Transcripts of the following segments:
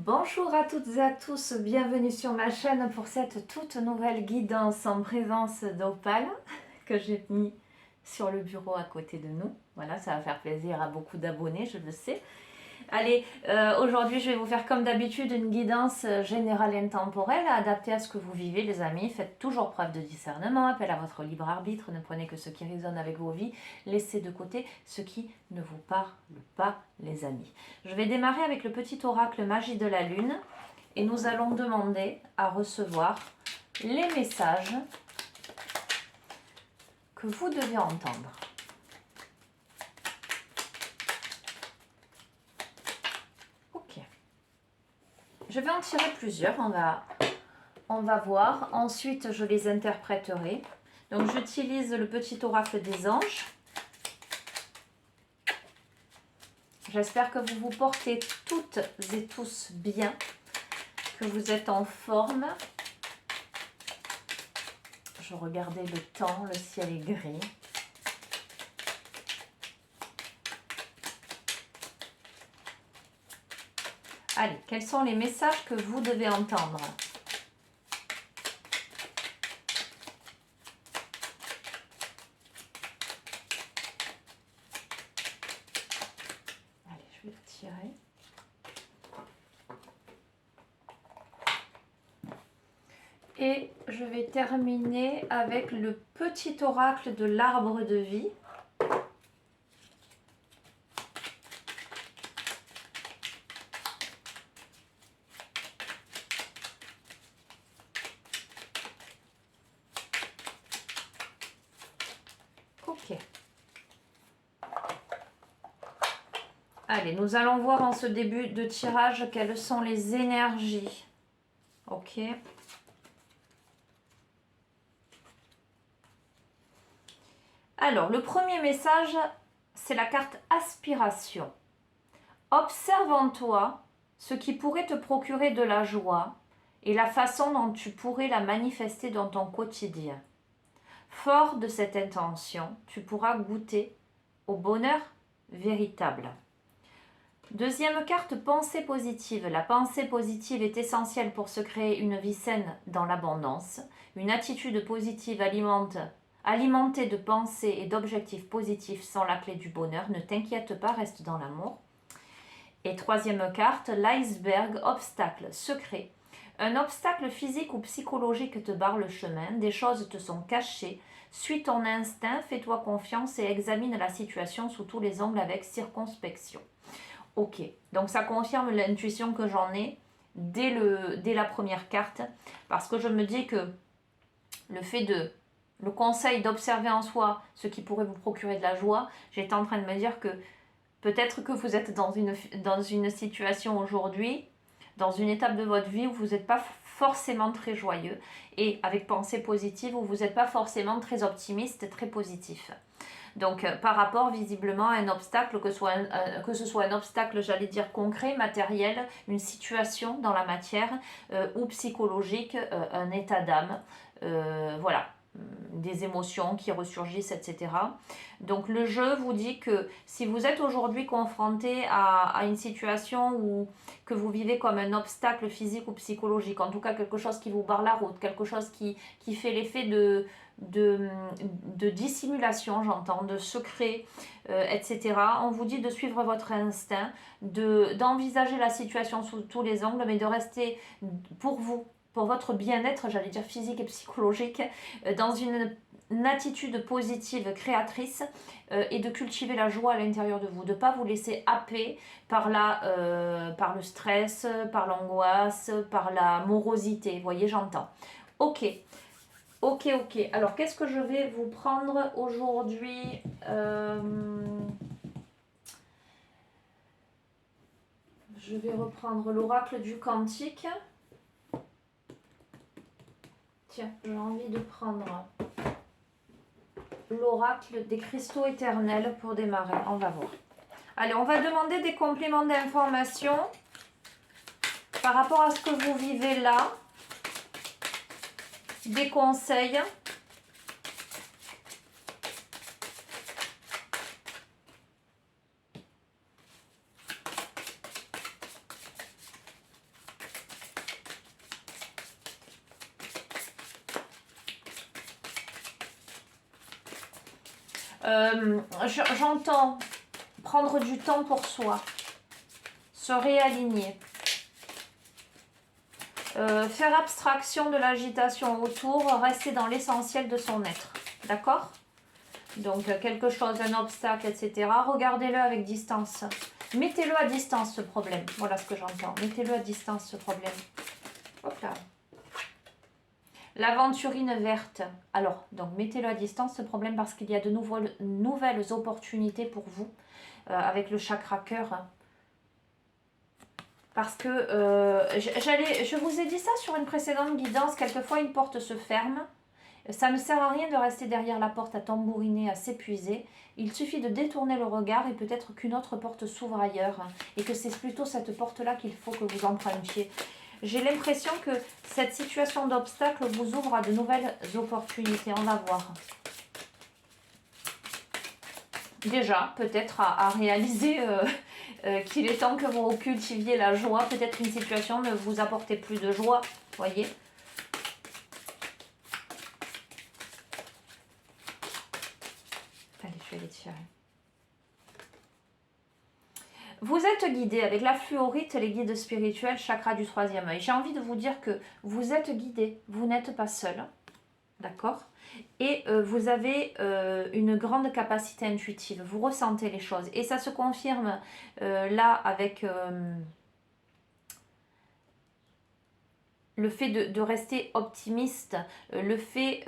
Bonjour à toutes et à tous, bienvenue sur ma chaîne pour cette toute nouvelle guidance en présence d'Opale que j'ai mis sur le bureau à côté de nous. Voilà, ça va faire plaisir à beaucoup d'abonnés, je le sais. Allez, aujourd'hui je vais vous faire comme d'habitude une guidance générale et intemporelle adaptée à ce que vous vivez les amis. Faites toujours preuve de discernement, appel à votre libre arbitre, ne prenez que ce qui résonne avec vos vies, laissez de côté ce qui ne vous parle pas les amis. Je vais démarrer avec le petit oracle magie de la lune et nous allons demander à recevoir les messages que vous devez entendre. Je vais en tirer plusieurs, on va voir. Ensuite, je les interpréterai. Donc, j'utilise le petit oracle des anges. J'espère que vous vous portez toutes et tous bien, que vous êtes en forme. Je regardais le temps, le ciel est gris. Allez, quels sont les messages que vous devez entendre? Allez, je vais le tirer. Et je vais terminer avec le petit oracle de l'arbre de vie. Ok. Allez, nous allons voir en ce début de tirage quelles sont les énergies. Ok. Alors, le premier message, c'est la carte Aspiration. Observe en toi ce qui pourrait te procurer de la joie et la façon dont tu pourrais la manifester dans ton quotidien. Fort de cette intention, tu pourras goûter au bonheur véritable. Deuxième carte, pensée positive. La pensée positive est essentielle pour se créer une vie saine dans l'abondance. Une attitude positive alimentée de pensées et d'objectifs positifs sont la clé du bonheur. Ne t'inquiète pas, reste dans l'amour. Et troisième carte, l'iceberg, obstacle secret. Un obstacle physique ou psychologique te barre le chemin, des choses te sont cachées. Suis ton instinct, fais-toi confiance et examine la situation sous tous les angles avec circonspection. Ok, donc ça confirme l'intuition que j'en ai dès la première carte, parce que je me dis que le conseil d'observer en soi ce qui pourrait vous procurer de la joie, j'étais en train de me dire que peut-être que vous êtes dans une situation aujourd'hui, dans une étape de votre vie où vous n'êtes pas forcément très joyeux, et avec pensée positive où vous n'êtes pas forcément très optimiste, très positif. Donc, par rapport visiblement à un obstacle, que ce soit un obstacle, j'allais dire concret, matériel, une situation dans la matière ou psychologique, un état d'âme, voilà, des émotions qui ressurgissent, etc. Donc, le jeu vous dit que si vous êtes aujourd'hui confronté à une situation que vous vivez comme un obstacle physique ou psychologique, en tout cas quelque chose qui vous barre la route, quelque chose qui fait l'effet de dissimulation, j'entends, de secret, etc. On vous dit de suivre votre instinct, d'envisager la situation sous tous les angles, mais de rester pour vous, pour votre bien-être, j'allais dire physique et psychologique, dans une attitude positive, créatrice, et de cultiver la joie à l'intérieur de vous, de ne pas vous laisser happer par le stress, par l'angoisse, par la morosité, vous voyez, j'entends. Ok. Ok. Alors, qu'est-ce que je vais vous prendre aujourd'hui? Je vais reprendre l'oracle du Cantique. Tiens, j'ai envie de prendre l'oracle des cristaux éternels pour démarrer. On va voir. Allez, on va demander des compléments d'information par rapport à ce que vous vivez là. Des conseils. J'entends prendre du temps pour soi, se réaligner, faire abstraction de l'agitation autour, rester dans l'essentiel de son être. D'accord? Donc quelque chose, un obstacle, etc. Regardez-le avec distance. Mettez-le à distance ce problème. Voilà ce que j'entends. Mettez-le à distance ce problème. Hop là. L'aventurine verte. Alors, donc mettez-le à distance ce problème parce qu'il y a de nouvelles opportunités pour vous avec le chakra cœur. Parce que je vous ai dit ça sur une précédente guidance, quelquefois une porte se ferme. Ça ne sert à rien de rester derrière la porte à tambouriner, à s'épuiser. Il suffit de détourner le regard et peut-être qu'une autre porte s'ouvre ailleurs. Et que c'est plutôt cette porte-là qu'il faut que vous empruntiez. J'ai l'impression que cette situation d'obstacle vous ouvre à de nouvelles opportunités. On va voir. Déjà, peut-être à réaliser qu'il est temps que vous cultiviez la joie. Peut-être une situation ne vous apportait plus de joie, voyez. Allez, je vais les tirer. Vous êtes guidé avec la fluorite, les guides spirituels, chakra du troisième œil. J'ai envie de vous dire que vous êtes guidé, vous n'êtes pas seul, d'accord? Et vous avez une grande capacité intuitive, vous ressentez les choses. Et ça se confirme là avec le fait de rester optimiste, le fait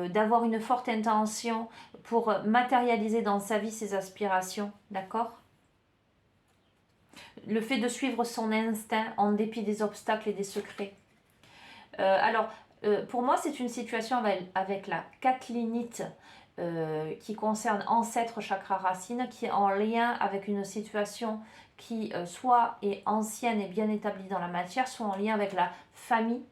d'avoir une forte intention pour matérialiser dans sa vie ses aspirations, d'accord? Le fait de suivre son instinct en dépit des obstacles et des secrets. Pour moi, c'est une situation avec la catlinite qui concerne ancêtre chakra racine, qui est en lien avec une situation qui soit est ancienne et bien établie dans la matière, soit en lien avec la famille,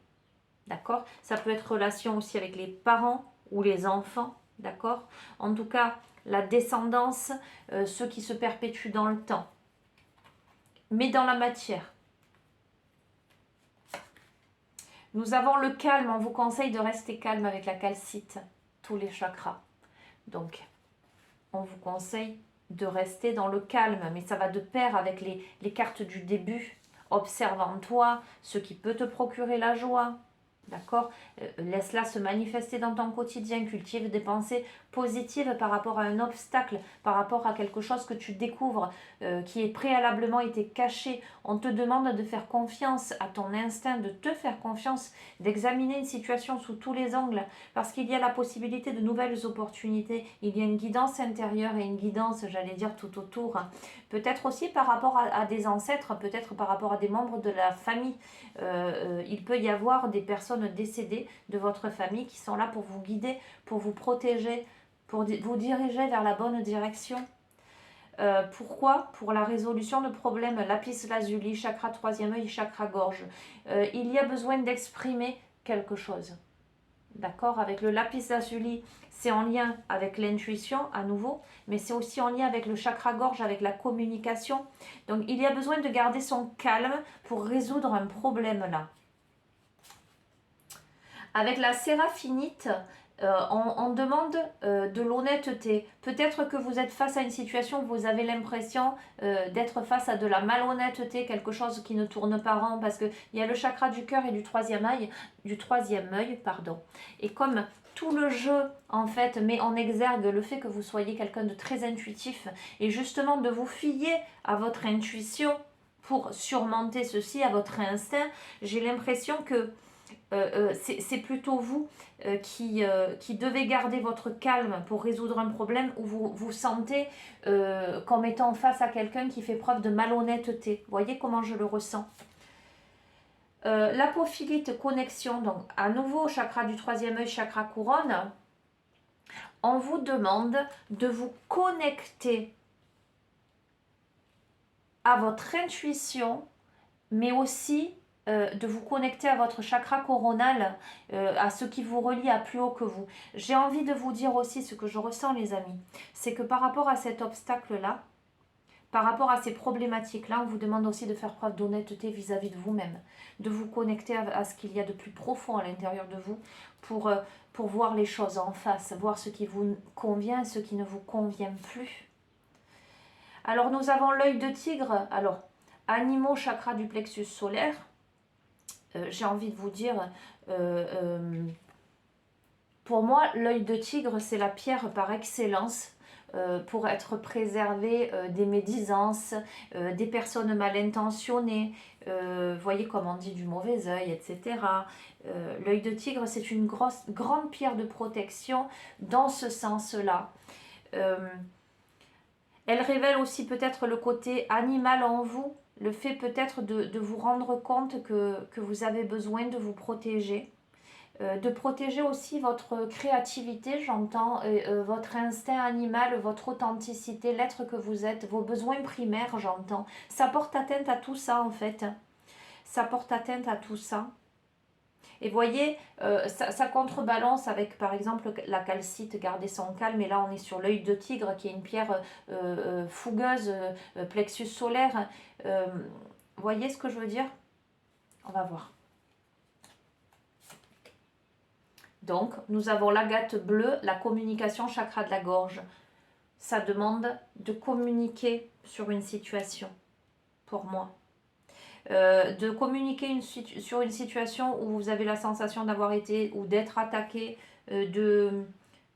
d'accord? Ça peut être relation aussi avec les parents ou les enfants, d'accord? En tout cas, la descendance, ceux qui se perpétuent dans le temps, mais dans la matière. Nous avons le calme, on vous conseille de rester calme avec la calcite, tous les chakras. Donc, on vous conseille de rester dans le calme, mais ça va de pair avec les cartes du début. Observe en toi ce qui peut te procurer la joie, d'accord? Laisse-la se manifester dans ton quotidien, cultive des pensées positives par rapport à un obstacle, par rapport à quelque chose que tu découvres qui est préalablement été caché. On te demande de faire confiance à ton instinct, de te faire confiance, d'examiner une situation sous tous les angles, parce qu'il y a la possibilité de nouvelles opportunités. Il y a une guidance intérieure et une guidance, j'allais dire, tout autour. Peut-être aussi par rapport à des ancêtres, peut-être par rapport à des membres de la famille. Il peut y avoir des personnes décédées de votre famille qui sont là pour vous guider, pour vous protéger, pour vous diriger vers la bonne direction. Pourquoi? Pour la résolution de problèmes lapis lazuli, chakra troisième œil, chakra gorge. Il y a besoin d'exprimer quelque chose. D'accord? Avec le lapis lazuli, c'est en lien avec l'intuition à nouveau, mais c'est aussi en lien avec le chakra gorge, avec la communication. Donc il y a besoin de garder son calme pour résoudre un problème là. Avec la séraphinite, on demande de l'honnêteté. Peut-être que vous êtes face à une situation où vous avez l'impression d'être face à de la malhonnêteté, quelque chose qui ne tourne pas rond, parce qu'il y a le chakra du cœur et du troisième œil, Et comme tout le jeu, en fait, met en exergue le fait que vous soyez quelqu'un de très intuitif, et justement de vous fier à votre intuition pour surmonter ceci, à votre instinct, j'ai l'impression que c'est plutôt vous qui devez garder votre calme pour résoudre un problème où vous vous sentez comme étant face à quelqu'un qui fait preuve de malhonnêteté. Voyez comment je le ressens. L'apophilite connexion, donc à nouveau chakra du troisième œil, chakra couronne, on vous demande de vous connecter à votre intuition, mais aussi de vous connecter à votre chakra coronal, à ce qui vous relie à plus haut que vous. J'ai envie de vous dire aussi ce que je ressens, les amis, c'est que par rapport à cet obstacle-là, Par rapport à ces problématiques-là, on vous demande aussi de faire preuve d'honnêteté vis-à-vis de vous-même, de vous connecter à ce qu'il y a de plus profond à l'intérieur de vous pour voir les choses en face, voir ce qui vous convient et ce qui ne vous convient plus. Alors nous avons l'œil de tigre, alors animaux chakra du plexus solaire, j'ai envie de vous dire, pour moi l'œil de tigre c'est la pierre par excellence pour être préservé des médisances, des personnes mal intentionnées, voyez comme on dit du mauvais œil, etc. L'œil de tigre c'est une grande pierre de protection dans ce sens-là. Elle révèle aussi peut-être le côté animal en vous, le fait peut-être de vous rendre compte que vous avez besoin de vous protéger. De protéger aussi votre créativité, j'entends, votre instinct animal, votre authenticité, l'être que vous êtes, vos besoins primaires, j'entends. Ça porte atteinte à tout ça en fait. Ça porte atteinte à tout ça. Et voyez, ça contrebalance avec par exemple la calcite, garder son calme. Et là on est sur l'œil de tigre qui est une pierre fougueuse, plexus solaire. Voyez ce que je veux dire? On va voir. Donc, nous avons l'agate bleue, la communication chakra de la gorge. Ça demande de communiquer sur une situation, pour moi. De communiquer sur une situation où vous avez la sensation d'avoir été ou d'être attaqué,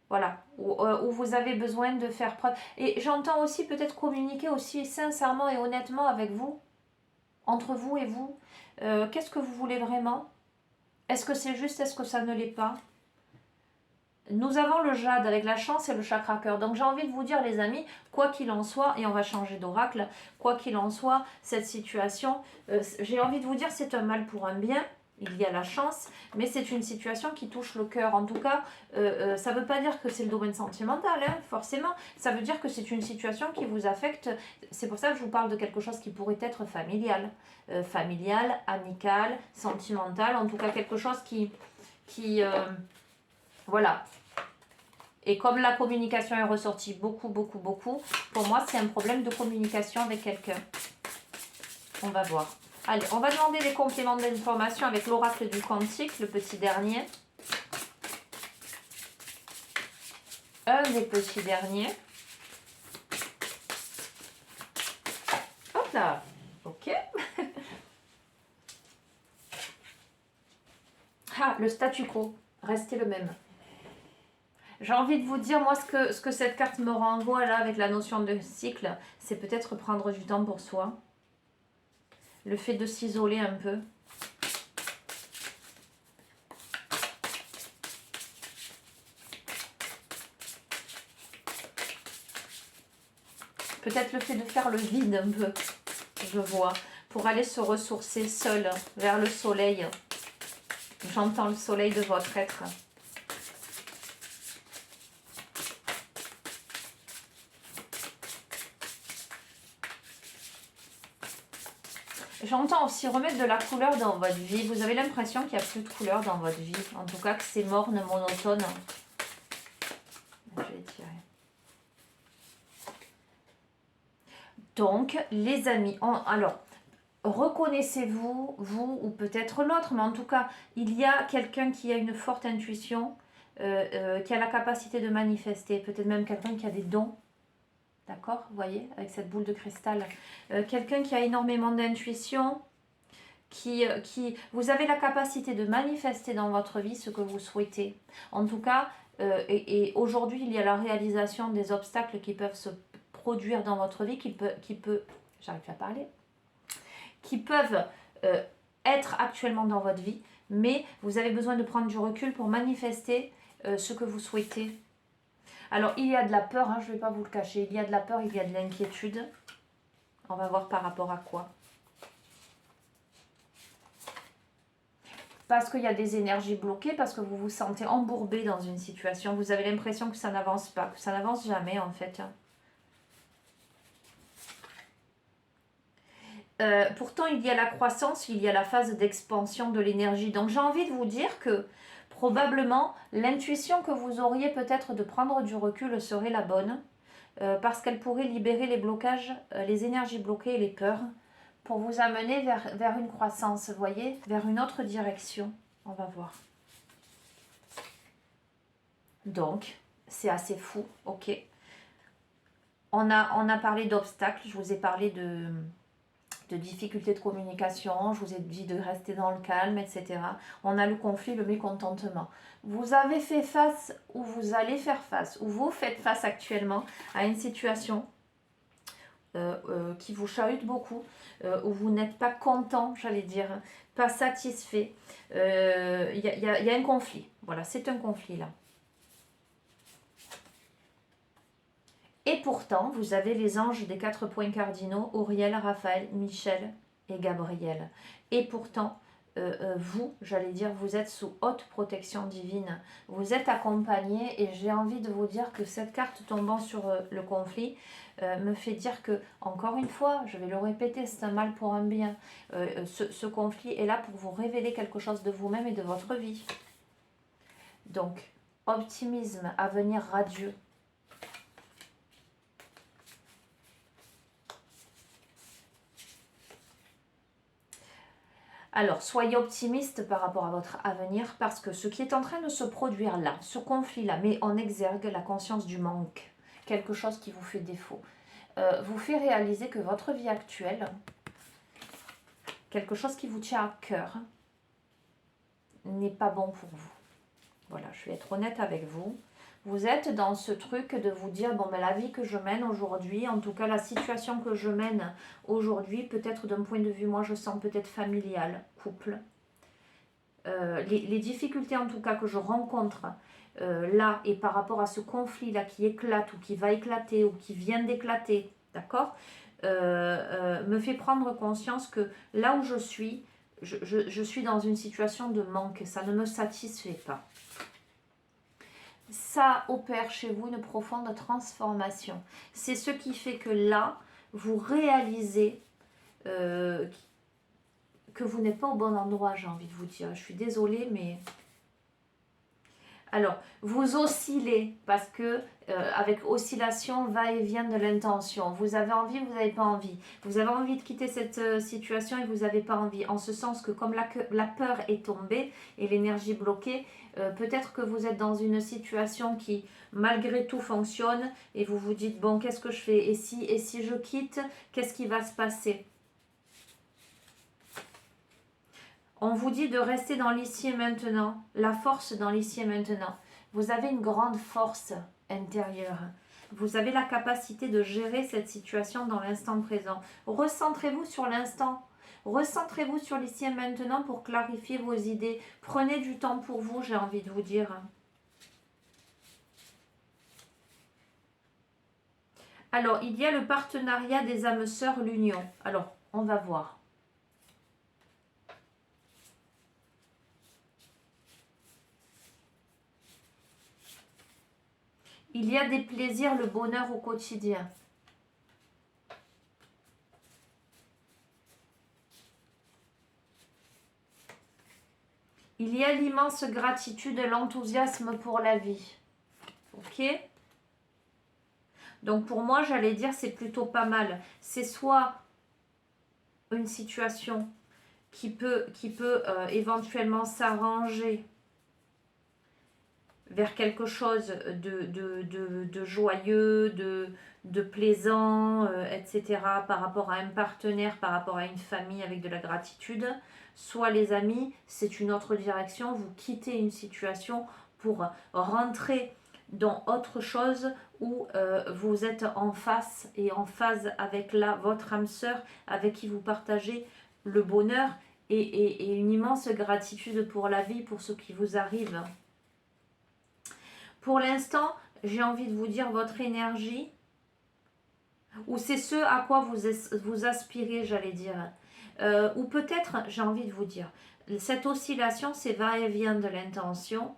voilà, où vous avez besoin de faire preuve. Et j'entends aussi peut-être communiquer aussi sincèrement et honnêtement avec vous, entre vous et vous. Qu'est-ce que vous voulez vraiment? Est-ce que c'est juste? Est-ce que ça ne l'est pas? Nous avons le jade avec la chance et le chakra cœur. Donc j'ai envie de vous dire les amis, quoi qu'il en soit, et on va changer d'oracle, quoi qu'il en soit, cette situation, j'ai envie de vous dire c'est un mal pour un bien. Il y a la chance, mais c'est une situation qui touche le cœur. En tout cas, ça ne veut pas dire que c'est le domaine sentimental, hein, forcément. Ça veut dire que c'est une situation qui vous affecte. C'est pour ça que je vous parle de quelque chose qui pourrait être familial. Familial, amical, sentimental. En tout cas, quelque chose qui voilà. Et comme la communication est ressortie beaucoup, pour moi, c'est un problème de communication avec quelqu'un. On va voir. Allez, on va demander des compléments d'information avec l'oracle du quantique, le petit dernier. Un des petits derniers. Hop là. Ok. Ah, le statu quo. Restez le même. J'ai envie de vous dire, moi, ce que cette carte me renvoie là, avec la notion de cycle, c'est peut-être prendre du temps pour soi. Le fait de s'isoler un peu. Peut-être le fait de faire le vide un peu, je vois, pour aller se ressourcer seul vers le soleil. J'entends le soleil de votre être. J'entends aussi remettre de la couleur dans votre vie. Vous avez l'impression qu'il n'y a plus de couleur dans votre vie. En tout cas, que c'est morne, monotone. Je vais tirer. Donc, les amis, alors, reconnaissez-vous, vous ou peut-être l'autre, mais en tout cas, il y a quelqu'un qui a une forte intuition, qui a la capacité de manifester, peut-être même quelqu'un qui a des dons. D'accord, vous voyez, avec cette boule de cristal. Quelqu'un qui a énormément d'intuition, vous avez la capacité de manifester dans votre vie ce que vous souhaitez. En tout cas, et aujourd'hui, il y a la réalisation des obstacles qui peuvent se produire dans votre vie, qui peuvent être actuellement dans votre vie, mais vous avez besoin de prendre du recul pour manifester ce que vous souhaitez. Alors, il y a de la peur, hein, je ne vais pas vous le cacher. Il y a de la peur, il y a de l'inquiétude. On va voir par rapport à quoi. Parce qu'il y a des énergies bloquées, parce que vous vous sentez embourbé dans une situation. Vous avez l'impression que ça n'avance pas, que ça n'avance jamais en fait. Pourtant, il y a la croissance, il y a la phase d'expansion de l'énergie. Donc, j'ai envie de vous dire que probablement, l'intuition que vous auriez peut-être de prendre du recul serait la bonne. parce qu'elle pourrait libérer les blocages, les énergies bloquées et les peurs pour vous amener vers une croissance, vous voyez, vers une autre direction. On va voir. Donc, c'est assez fou, ok. On a parlé d'obstacles, je vous ai parlé de difficultés de communication, je vous ai dit de rester dans le calme, etc. On a le conflit, le mécontentement. Vous avez fait face, ou vous allez faire face, ou vous faites face actuellement à une situation qui vous chahute beaucoup, où vous n'êtes pas content, j'allais dire, pas satisfait. Il y a un conflit, voilà, c'est un conflit là. Et pourtant, vous avez les anges des 4 points cardinaux, Auriel, Raphaël, Michel et Gabriel. Et pourtant, vous, j'allais dire, vous êtes sous haute protection divine. Vous êtes accompagné et j'ai envie de vous dire que cette carte tombant sur le conflit me fait dire que, encore une fois, je vais le répéter, c'est un mal pour un bien. Ce conflit est là pour vous révéler quelque chose de vous-même et de votre vie. Donc, optimisme, avenir radieux. Alors, soyez optimiste par rapport à votre avenir parce que ce qui est en train de se produire là, ce conflit-là, met en exergue la conscience du manque, quelque chose qui vous fait défaut. Vous fait réaliser que votre vie actuelle, quelque chose qui vous tient à cœur, n'est pas bon pour vous. Voilà, je vais être honnête avec vous. Vous êtes dans ce truc de vous dire, bon, ben, la vie que je mène aujourd'hui, en tout cas la situation que je mène aujourd'hui, peut-être d'un point de vue, moi je sens peut-être familial, couple. Les difficultés en tout cas que je rencontre là et par rapport à ce conflit là qui éclate ou qui va éclater ou qui vient d'éclater, d'accord, me fait prendre conscience que là où je suis dans une situation de manque, ça ne me satisfait pas. Ça opère chez vous une profonde transformation. C'est ce qui fait que là, vous réalisez que vous n'êtes pas au bon endroit, j'ai envie de vous dire. Je suis désolée, mais... Alors, vous oscillez, parce que avec oscillation, va-et-vient de l'intention. Vous avez envie, vous n'avez pas envie. Vous avez envie de quitter cette situation et vous n'avez pas envie. En ce sens que comme la peur est tombée et l'énergie bloquée, peut-être que vous êtes dans une situation qui, malgré tout, fonctionne et vous vous dites, bon, qu'est-ce que je fais? Et si je quitte, qu'est-ce qui va se passer? On vous dit de rester dans l'ici et maintenant, la force dans l'ici et maintenant. Vous avez une grande force intérieure. Vous avez la capacité de gérer cette situation dans l'instant présent. Recentrez-vous sur l'instant. Recentrez-vous sur l'ici et maintenant pour clarifier vos idées. Prenez du temps pour vous, j'ai envie de vous dire. Alors, il y a le partenariat des âmes sœurs, l'union. Alors, on va voir. Il y a des plaisirs, le bonheur au quotidien. Il y a l'immense gratitude, l'enthousiasme pour la vie. Ok? Donc pour moi, j'allais dire, c'est plutôt pas mal. C'est soit une situation qui peut éventuellement s'arranger vers quelque chose de joyeux, de plaisant, etc. par rapport à un partenaire, par rapport à une famille avec de la gratitude. Soit les amis, c'est une autre direction, vous quittez une situation pour rentrer dans autre chose où vous êtes en face et en phase avec votre âme sœur avec qui vous partagez le bonheur et une immense gratitude pour la vie, pour ce qui vous arrive. Pour l'instant, j'ai envie de vous dire votre énergie, ou c'est ce à quoi vous aspirez, j'allais dire. Ou peut-être, j'ai envie de vous dire, cette oscillation, c'est va-et-vient de l'intention,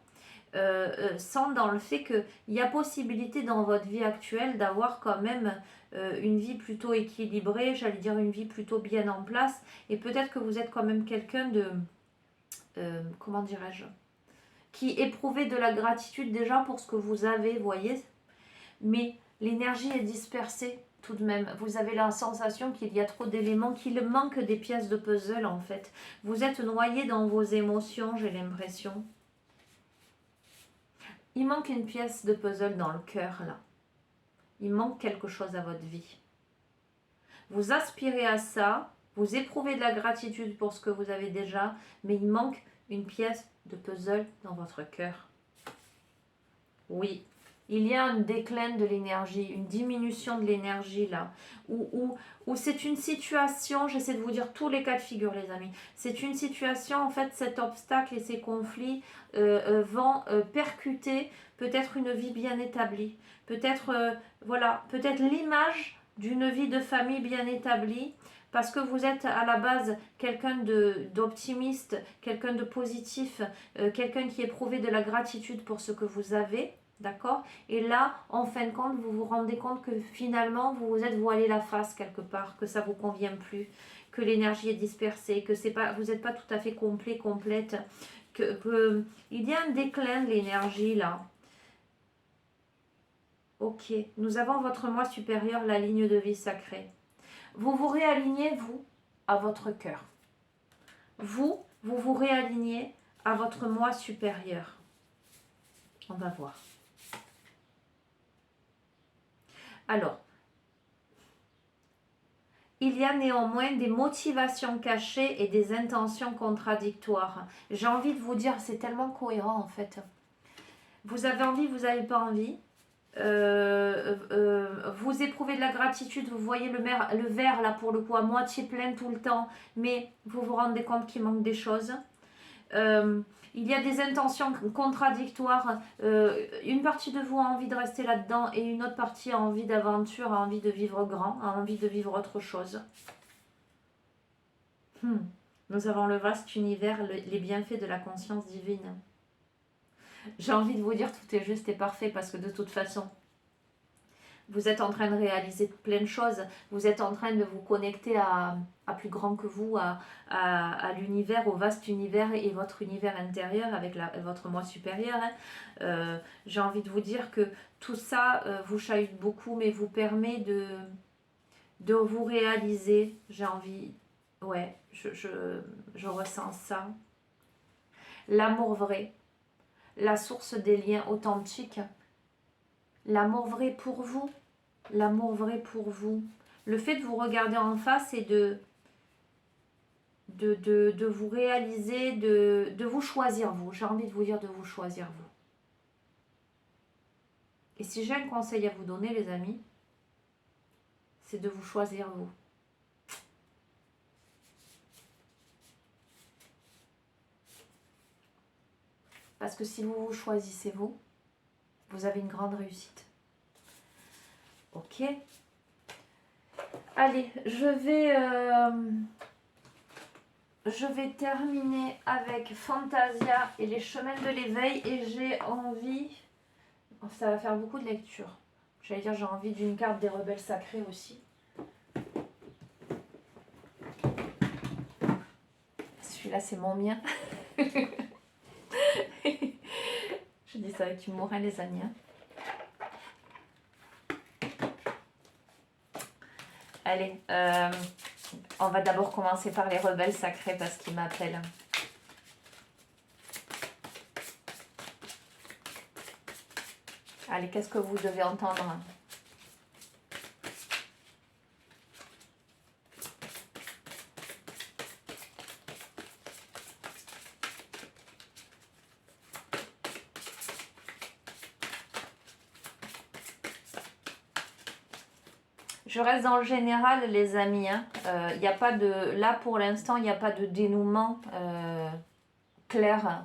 sans dans le fait qu'il y a possibilité dans votre vie actuelle d'avoir quand même une vie plutôt équilibrée, j'allais dire une vie plutôt bien en place, et peut-être que vous êtes quand même quelqu'un de, comment dirais-je, qui éprouvait de la gratitude déjà pour ce que vous avez, voyez. Mais L'énergie est dispersée tout de même. Vous avez la sensation qu'il y a trop d'éléments, qu'il manque des pièces de puzzle en fait. Vous êtes noyé dans vos émotions, j'ai l'impression. Il manque une pièce de puzzle dans le cœur là. Il manque quelque chose à votre vie. Vous aspirez à ça, vous éprouvez de la gratitude pour ce que vous avez déjà, mais il manque une pièce de puzzle dans votre cœur. Oui, il y a un déclin de l'énergie, une diminution de l'énergie là, où c'est une situation, j'essaie de vous dire tous les cas de figure les amis, c'est une situation en fait, cet obstacle et ces conflits vont percuter peut-être une vie bien établie, peut-être voilà, peut-être l'image d'une vie de famille bien établie, parce que vous êtes à la base quelqu'un d'optimiste, quelqu'un de positif, quelqu'un qui éprouvait de la gratitude pour ce que vous avez, d'accord? Et là, en fin de compte, vous vous rendez compte que finalement, vous vous êtes voilé la face quelque part, que ça ne vous convient plus, que l'énergie est dispersée, que vous n'êtes pas tout à fait complet, complète, il y a un déclin de l'énergie là. Ok, nous avons votre moi supérieur, la ligne de vie sacrée. Vous vous réalignez, vous, à votre cœur. Vous vous réalignez à votre moi supérieur. On va voir. Alors, il y a néanmoins des motivations cachées et des intentions contradictoires. J'ai envie de vous dire, c'est tellement cohérent en fait. Vous avez envie, vous n'avez pas envie. Vous éprouvez de la gratitude, vous voyez le verre là pour le coup à moitié plein tout le temps, mais vous vous rendez compte qu'il manque des choses. Il y a des intentions contradictoires. Une partie de vous a envie de rester là-dedans et une autre partie a envie d'aventure, a envie de vivre grand, a envie de vivre autre chose. Nous avons le vaste univers, les bienfaits de la conscience divine. J'ai envie de vous dire tout est juste et parfait parce que de toute façon, vous êtes en train de réaliser plein de choses. Vous êtes en train de vous connecter à plus grand que vous, à l'univers, au vaste univers et votre univers intérieur avec votre moi supérieur. J'ai envie de vous dire que tout ça vous chahute beaucoup, mais vous permet de vous réaliser. J'ai envie, ouais, je ressens ça. L'amour vrai, la source des liens authentiques. L'amour vrai pour vous, l'amour vrai pour vous. Le fait de vous regarder en face et de vous réaliser, de vous choisir vous. J'ai envie de vous dire de vous choisir vous. Et si j'ai un conseil à vous donner les amis, c'est de vous choisir vous. Parce que si vous vous choisissez vous, vous avez une grande réussite. Ok. Allez, je vais terminer avec Fantasia et les chemins de l'éveil et j'ai envie, ça va faire beaucoup de lecture. J'allais dire j'ai envie d'une carte des rebelles sacrés aussi. Celui-là c'est mon mien. Je dis ça avec humour, hein, les amis. Allez, on va d'abord commencer par les rebelles sacrés parce qu'ils m'appellent. Allez, qu'est-ce que vous devez entendre ? Je reste dans le général, les amis. Y a pas de, là, pour l'instant, il n'y a pas de dénouement clair.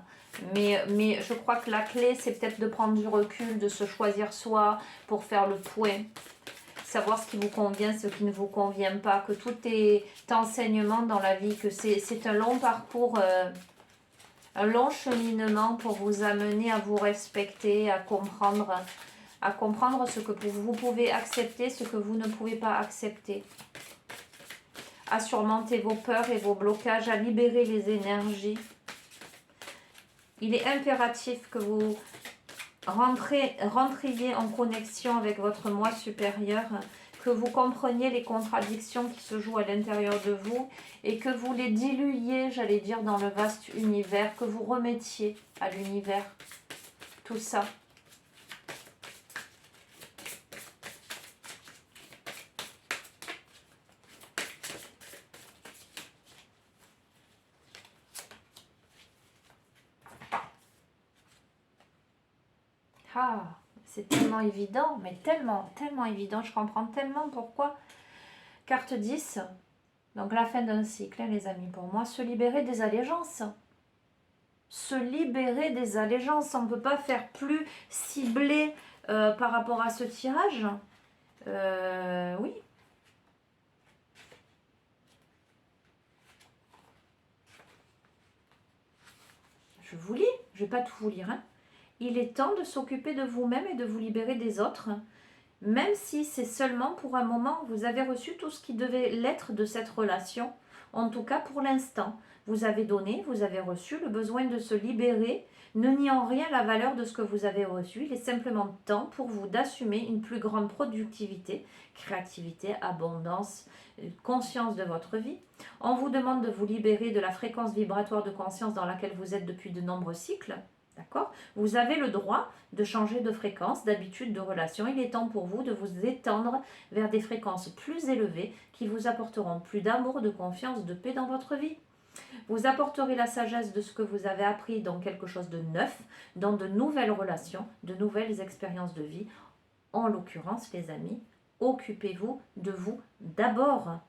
Mais je crois que la clé, c'est peut-être de prendre du recul, de se choisir soi pour faire le point. Savoir ce qui vous convient, ce qui ne vous convient pas. Que tout est enseignement dans la vie. Que c'est un long parcours, un long cheminement pour vous amener à vous respecter, à comprendre ce que vous pouvez accepter, ce que vous ne pouvez pas accepter. À surmonter vos peurs et vos blocages, à libérer les énergies. Il est impératif que vous rentriez en connexion avec votre moi supérieur, que vous compreniez les contradictions qui se jouent à l'intérieur de vous et que vous les diluiez, j'allais dire, dans le vaste univers, que vous remettiez à l'univers tout ça. Ah, c'est tellement évident, mais tellement, tellement évident. Je comprends tellement pourquoi. Carte 10, donc la fin d'un cycle, hein, les amis, pour moi, se libérer des allégeances. Se libérer des allégeances. On ne peut pas faire plus ciblé par rapport à ce tirage. Oui. Je vous lis, je ne vais pas tout vous lire. Hein. Il est temps de s'occuper de vous-même et de vous libérer des autres. Même si c'est seulement pour un moment, vous avez reçu tout ce qui devait l'être de cette relation. En tout cas, pour l'instant, vous avez donné, vous avez reçu le besoin de se libérer, ne niant rien la valeur de ce que vous avez reçu. Il est simplement temps pour vous d'assumer une plus grande productivité, créativité, abondance, conscience de votre vie. On vous demande de vous libérer de la fréquence vibratoire de conscience dans laquelle vous êtes depuis de nombreux cycles. D'accord ? Vous avez le droit de changer de fréquence, d'habitude, de relation. Il est temps pour vous de vous étendre vers des fréquences plus élevées qui vous apporteront plus d'amour, de confiance, de paix dans votre vie. Vous apporterez la sagesse de ce que vous avez appris dans quelque chose de neuf, dans de nouvelles relations, de nouvelles expériences de vie. En l'occurrence, les amis, occupez-vous de vous d'abord.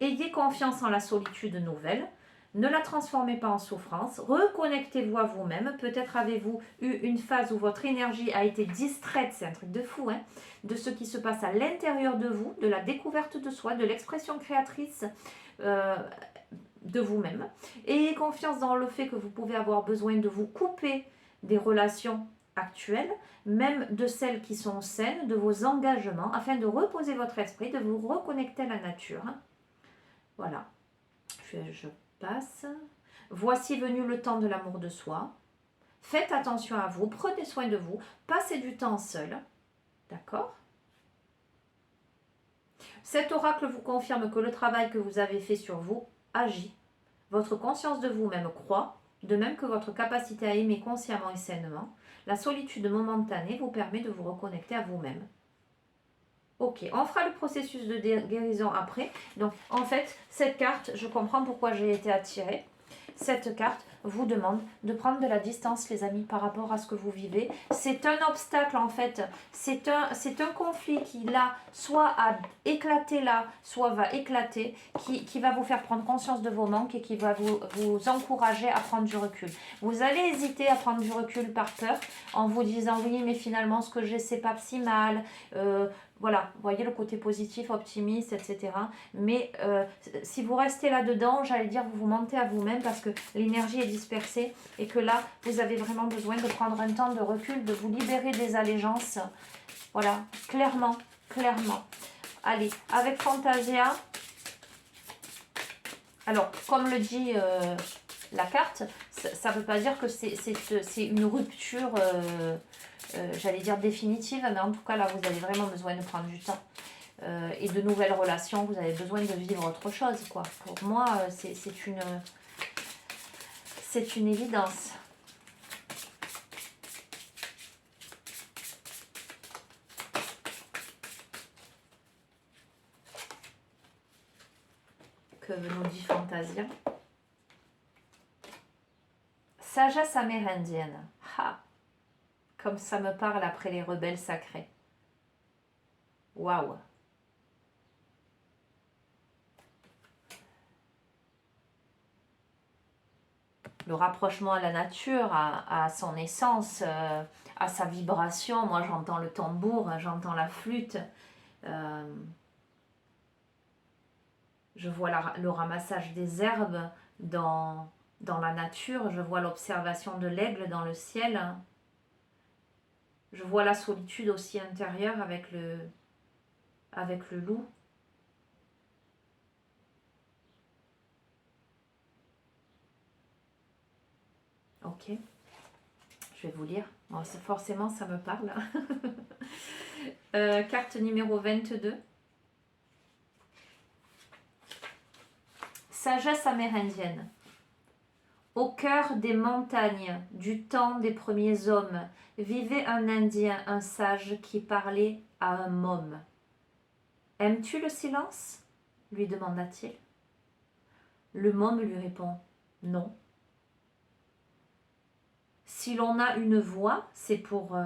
Ayez confiance en la solitude nouvelle. Ne la transformez pas en souffrance. Reconnectez-vous à vous-même. Peut-être avez-vous eu une phase où votre énergie a été distraite, c'est un truc de fou, hein, de ce qui se passe à l'intérieur de vous, de la découverte de soi, de l'expression créatrice de vous-même. Ayez confiance dans le fait que vous pouvez avoir besoin de vous couper des relations actuelles, même de celles qui sont saines, de vos engagements, afin de reposer votre esprit, de vous reconnecter à la nature. Voilà. Je passe. Voici venu le temps de l'amour de soi. Faites attention à vous, prenez soin de vous, passez du temps seul. D'accord ? Cet oracle vous confirme que le travail que vous avez fait sur vous agit. Votre conscience de vous-même croît, de même que votre capacité à aimer consciemment et sainement. La solitude momentanée vous permet de vous reconnecter à vous-même. Ok, on fera le processus de guérison après. Donc, en fait, cette carte, je comprends pourquoi j'ai été attirée. Cette carte vous demande de prendre de la distance, les amis, par rapport à ce que vous vivez. C'est un obstacle, en fait. C'est un conflit qui, là, soit a éclaté là, soit va éclater, qui va vous faire prendre conscience de vos manques et qui va vous encourager à prendre du recul. Vous allez hésiter à prendre du recul par peur, en vous disant, oui, mais finalement, ce que j'ai, c'est pas si mal. Voilà, vous voyez le côté positif, optimiste, etc. Mais si vous restez là-dedans, j'allais dire, vous vous mentez à vous-même parce que l'énergie est dispersée et que là, vous avez vraiment besoin de prendre un temps de recul, de vous libérer des allégeances. Voilà, clairement, clairement. Allez, avec Fantasia, alors, comme le dit la carte, ça ne veut pas dire que c'est une rupture... j'allais dire définitive, mais en tout cas là vous avez vraiment besoin de prendre du temps et de nouvelles relations, vous avez besoin de vivre autre chose quoi. Pour moi c'est une évidence. Que nous dit Fantasia? Sagesse amérindienne. Ha! Comme ça me parle après les rebelles sacrés. Waouh! Le rapprochement à la nature, à son essence, à sa vibration. Moi, j'entends le tambour, j'entends la flûte. Je vois le ramassage des herbes dans la nature. Je vois l'observation de l'aigle dans le ciel. Je vois la solitude aussi intérieure avec le loup. Ok. Je vais vous lire. Bon, forcément, ça me parle. Carte numéro 22. Sagesse amérindienne. Au cœur des montagnes, du temps des premiers hommes, vivait un Indien, un sage, qui parlait à un môme. « Aimes-tu le silence ?» lui demanda-t-il. Le môme lui répond « Non. » « Si l'on a une voix, c'est pour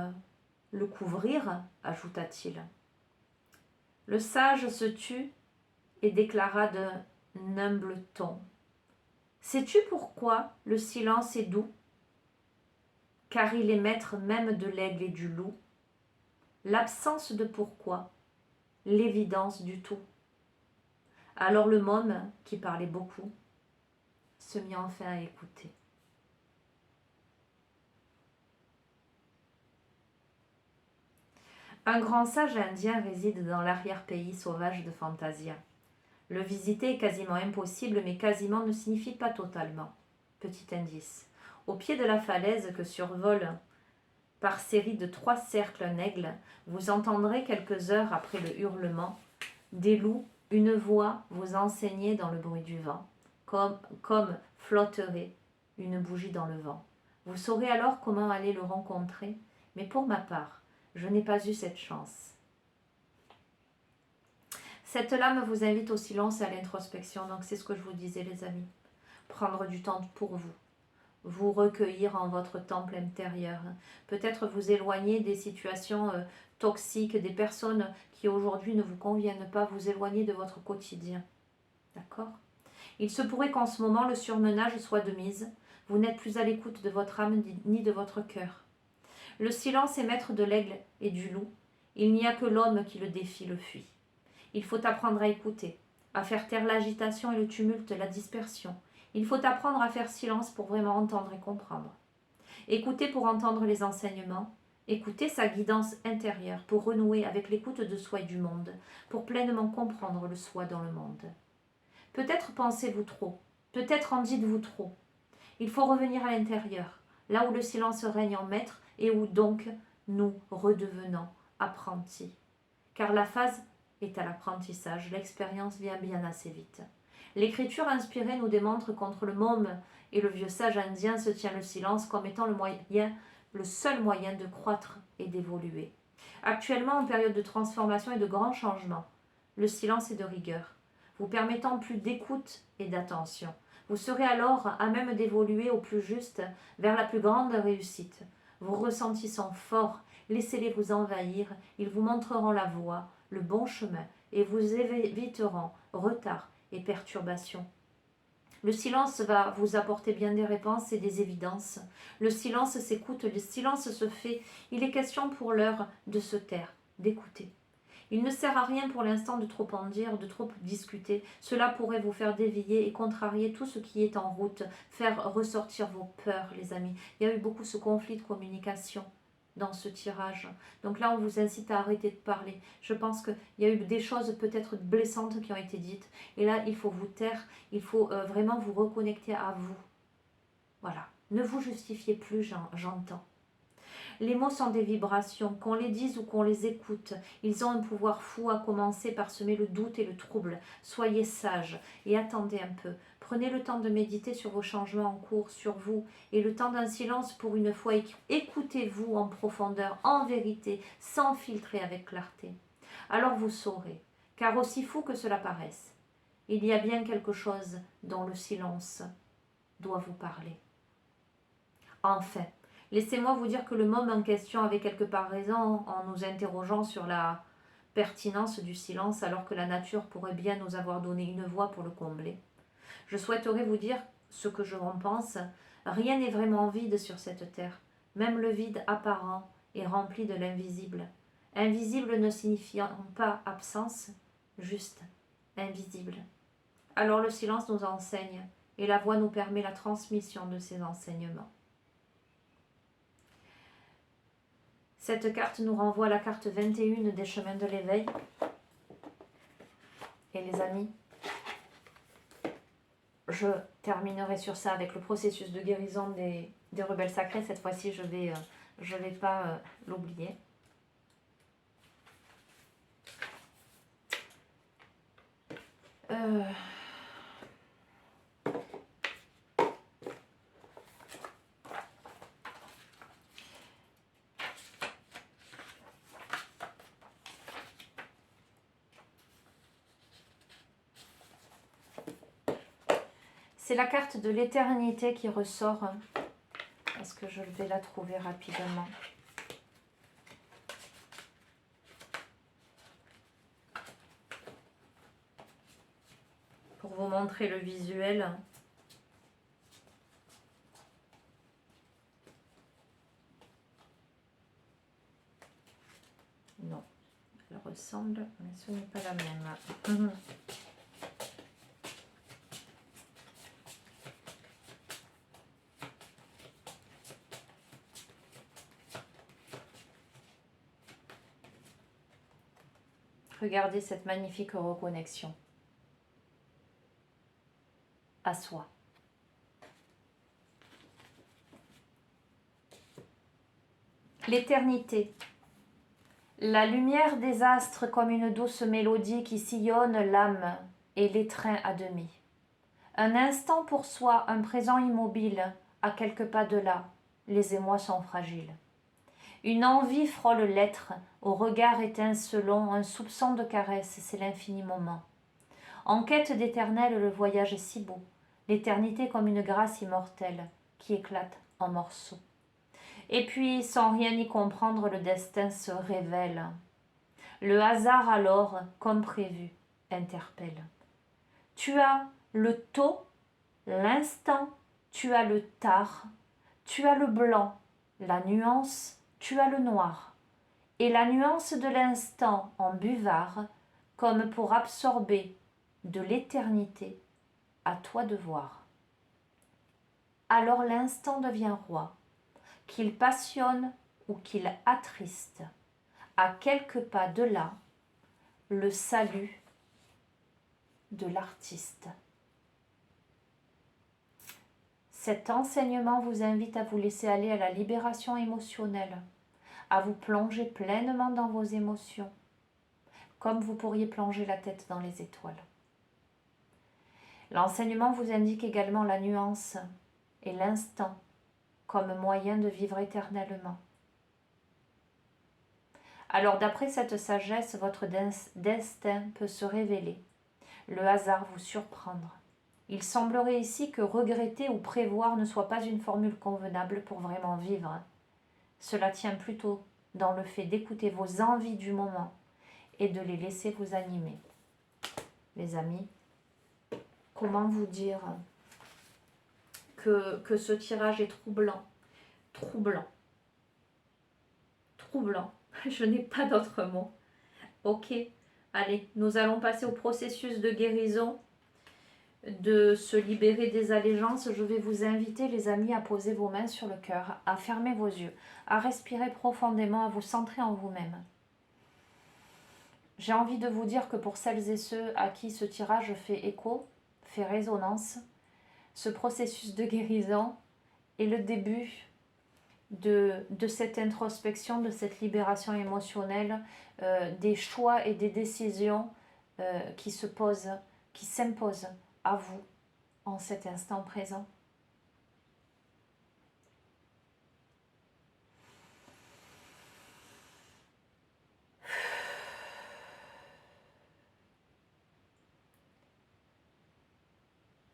le couvrir, ajouta-t-il. Le sage se tut et déclara d'un humble ton. Sais-tu pourquoi le silence est doux? Car il est maître même de l'aigle et du loup. L'absence de pourquoi, l'évidence du tout. Alors le môme, qui parlait beaucoup, se mit enfin à écouter. Un grand sage indien réside dans l'arrière-pays sauvage de Fantasia. Le visiter est quasiment impossible, mais quasiment ne signifie pas totalement. Petit indice. Au pied de la falaise que survole par série de 3 cercles un aigle, vous entendrez quelques heures après le hurlement des loups une voix vous enseigner dans le bruit du vent, comme flotterait une bougie dans le vent. Vous saurez alors comment aller le rencontrer, mais pour ma part, je n'ai pas eu cette chance. Cette lame vous invite au silence et à l'introspection, donc c'est ce que je vous disais les amis. Prendre du temps pour vous, vous recueillir en votre temple intérieur, peut-être vous éloigner des situations toxiques, des personnes qui aujourd'hui ne vous conviennent pas, vous éloigner de votre quotidien. D'accord ? Il se pourrait qu'en ce moment le surmenage soit de mise, vous n'êtes plus à l'écoute de votre âme ni de votre cœur. Le silence est maître de l'aigle et du loup. Il n'y a que l'homme qui le défie, le fuit. Il faut apprendre à écouter, à faire taire l'agitation et le tumulte, la dispersion. Il faut apprendre à faire silence pour vraiment entendre et comprendre. Écouter pour entendre les enseignements. Écouter sa guidance intérieure pour renouer avec l'écoute de soi et du monde, pour pleinement comprendre le soi dans le monde. Peut-être pensez-vous trop, peut-être en dites-vous trop. Il faut revenir à l'intérieur, là où le silence règne en maître, et où donc nous redevenons apprentis. Car la phase est à l'apprentissage, l'expérience vient bien assez vite. L'écriture inspirée nous démontre contre le môme et le vieux sage indien se tient le silence comme étant le seul moyen de croître et d'évoluer. Actuellement, en période de transformation et de grands changements, le silence est de rigueur, vous permettant plus d'écoute et d'attention. Vous serez alors à même d'évoluer au plus juste vers la plus grande réussite. Vos ressentis sont forts, laissez-les vous envahir, ils vous montreront la voie, le bon chemin, et vous éviteront retard et perturbations. Le silence va vous apporter bien des réponses et des évidences. Le silence s'écoute, le silence se fait. Il est question pour l'heure de se taire, d'écouter. Il ne sert à rien pour l'instant de trop en dire, de trop discuter. Cela pourrait vous faire dévier et contrarier tout ce qui est en route, faire ressortir vos peurs, les amis. Il y a eu beaucoup ce conflit de communication dans ce tirage. Donc là, on vous incite à arrêter de parler. Je pense qu'il y a eu des choses peut-être blessantes qui ont été dites. Et là, il faut vous taire, il faut vraiment vous reconnecter à vous. Voilà. Ne vous justifiez plus, j'entends. Les mots sont des vibrations, qu'on les dise ou qu'on les écoute. Ils ont un pouvoir fou, à commencer par semer le doute et le trouble. Soyez sages et attendez un peu. Prenez le temps de méditer sur vos changements en cours, sur vous, et le temps d'un silence pour une fois. Écoutez-vous en profondeur, en vérité, sans filtrer avec clarté. Alors vous saurez, car aussi fou que cela paraisse, il y a bien quelque chose dont le silence doit vous parler. Enfin, laissez-moi vous dire que le môme en question avait quelque part raison en nous interrogeant sur la pertinence du silence alors que la nature pourrait bien nous avoir donné une voie pour le combler. Je souhaiterais vous dire ce que je en pense. Rien n'est vraiment vide sur cette terre. Même le vide apparent est rempli de l'invisible. Invisible ne signifiant pas absence, juste invisible. Alors le silence nous enseigne et la voix nous permet la transmission de ces enseignements. Cette carte nous renvoie à la carte 21 des chemins de l'éveil. Et les amis, je terminerai sur ça avec le processus de guérison des rebelles sacrés. Cette fois-ci, je vais pas l'oublier. C'est la carte de l'éternité qui ressort. Est-ce que je vais la trouver rapidement? Pour vous montrer le visuel. Non, elle ressemble, mais ce n'est pas la même. Regardez cette magnifique reconnexion à soi. L'éternité. La lumière des astres comme une douce mélodie qui sillonne l'âme et l'étreint à demi. Un instant pour soi, un présent immobile, à quelques pas de là, les émois sont fragiles. Une envie frôle l'être, au regard étincelant, un soupçon de caresse, c'est l'infini moment. En quête d'éternel, le voyage est si beau, l'éternité comme une grâce immortelle qui éclate en morceaux. Et puis, sans rien y comprendre, le destin se révèle. Le hasard alors, comme prévu, interpelle. Tu as le tôt, l'instant, tu as le tard, tu as le blanc, la nuance, tu as le noir. Et la nuance de l'instant en buvard, comme pour absorber de l'éternité, à toi de voir. Alors l'instant devient roi, qu'il passionne ou qu'il attriste. À quelques pas de là, le salut de l'artiste. Cet enseignement vous invite à vous laisser aller à la libération émotionnelle, à vous plonger pleinement dans vos émotions, comme vous pourriez plonger la tête dans les étoiles. L'enseignement vous indique également la nuance et l'instant comme moyen de vivre éternellement. Alors d'après cette sagesse, votre destin peut se révéler, le hasard vous surprendre. Il semblerait ici que regretter ou prévoir ne soit pas une formule convenable pour vraiment vivre. Cela tient plutôt dans le fait d'écouter vos envies du moment et de les laisser vous animer. Les amis, comment vous dire que ce tirage est troublant, troublant, troublant. Je n'ai pas d'autre mot. Ok, allez, nous allons passer au processus de guérison, de se libérer des allégeances. Je vais vous inviter, les amis, à poser vos mains sur le cœur, à fermer vos yeux, à respirer profondément, à vous centrer en vous-même. J'ai envie de vous dire que pour celles et ceux à qui ce tirage fait écho, fait résonance, ce processus de guérison est le début de cette introspection, de cette libération émotionnelle, des choix et des décisions qui se posent, qui s'imposent à vous en cet instant présent.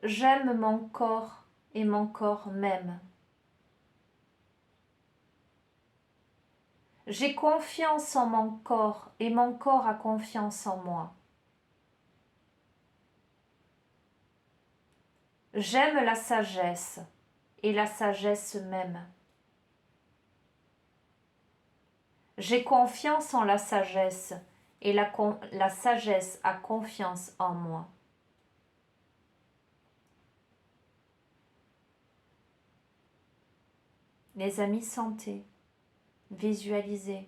J'aime mon corps et mon corps m'aime. J'ai confiance en mon corps et mon corps a confiance en moi. J'aime la sagesse et la sagesse m'aime. J'ai confiance en la sagesse et la sagesse a confiance en moi. Les amis, sentez, visualisez,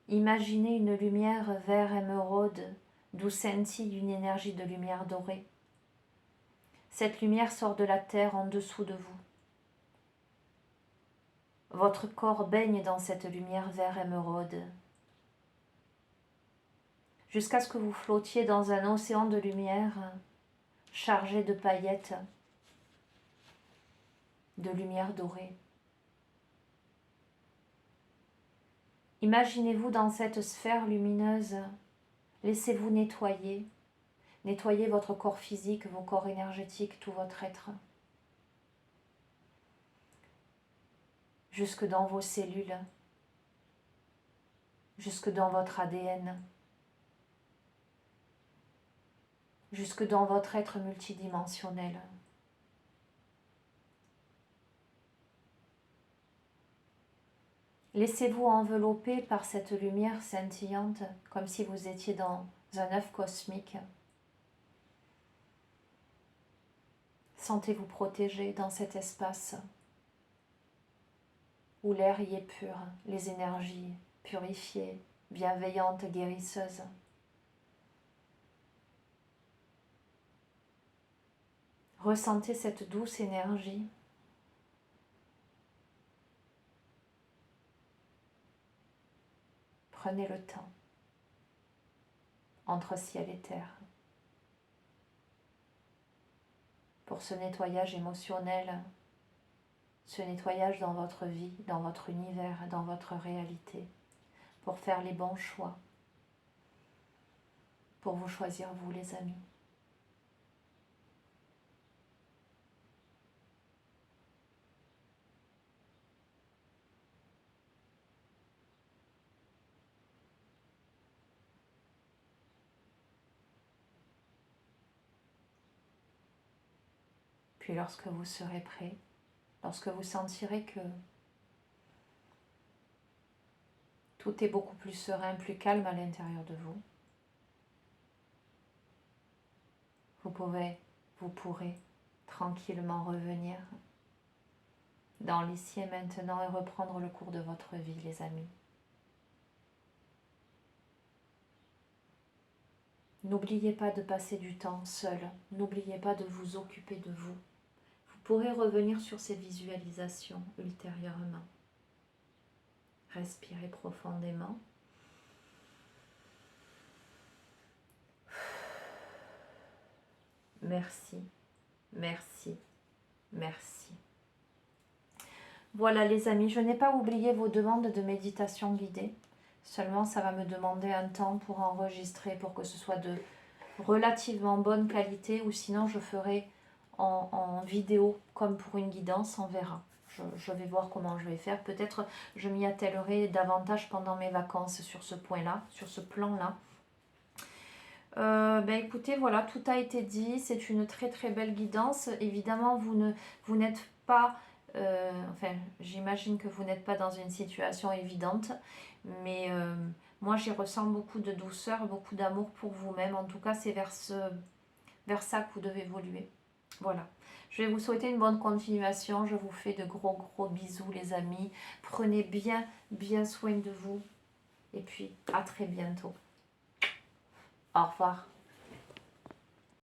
imaginez une lumière vert émeraude d'où scintille une énergie de lumière dorée. Cette lumière sort de la terre en dessous de vous. Votre corps baigne dans cette lumière vert émeraude, jusqu'à ce que vous flottiez dans un océan de lumière chargé de paillettes, de lumière dorée. Imaginez-vous dans cette sphère lumineuse, laissez-vous nettoyer, nettoyer votre corps physique, vos corps énergétiques, tout votre être, jusque dans vos cellules, jusque dans votre ADN, jusque dans votre être multidimensionnel. Laissez-vous envelopper par cette lumière scintillante, comme si vous étiez dans un œuf cosmique. Sentez-vous protégé dans cet espace où l'air y est pur, les énergies purifiées, bienveillantes, guérisseuses. Ressentez cette douce énergie. Prenez le temps entre ciel et terre pour ce nettoyage émotionnel, ce nettoyage dans votre vie, dans votre univers, dans votre réalité, pour faire les bons choix, pour vous choisir vous les amis. Puis lorsque vous serez prêt, lorsque vous sentirez que tout est beaucoup plus serein, plus calme à l'intérieur de vous, vous pourrez tranquillement revenir dans l'ici et maintenant et reprendre le cours de votre vie, les amis. N'oubliez pas de passer du temps seul, n'oubliez pas de vous occuper de vous. Vous pourrez revenir sur ces visualisations ultérieurement. Respirez profondément. Merci, merci, merci. Voilà les amis, je n'ai pas oublié vos demandes de méditation guidée. Seulement, ça va me demander un temps pour enregistrer, pour que ce soit de relativement bonne qualité, ou sinon je ferai en vidéo comme pour une guidance, on verra. Je vais voir comment je vais faire. Peut-être je m'y attellerai davantage pendant mes vacances sur ce point-là, sur ce plan-là. Écoutez, voilà, tout a été dit. C'est une très très belle guidance. Évidemment, vous n'êtes pas... enfin, j'imagine que vous n'êtes pas dans une situation évidente. Mais moi, j'y ressens beaucoup de douceur, beaucoup d'amour pour vous-même. En tout cas, c'est vers ça que vous devez évoluer. Voilà. Je vais vous souhaiter une bonne continuation. Je vous fais de gros bisous les amis. Prenez bien soin de vous. Et puis, à très bientôt. Au revoir.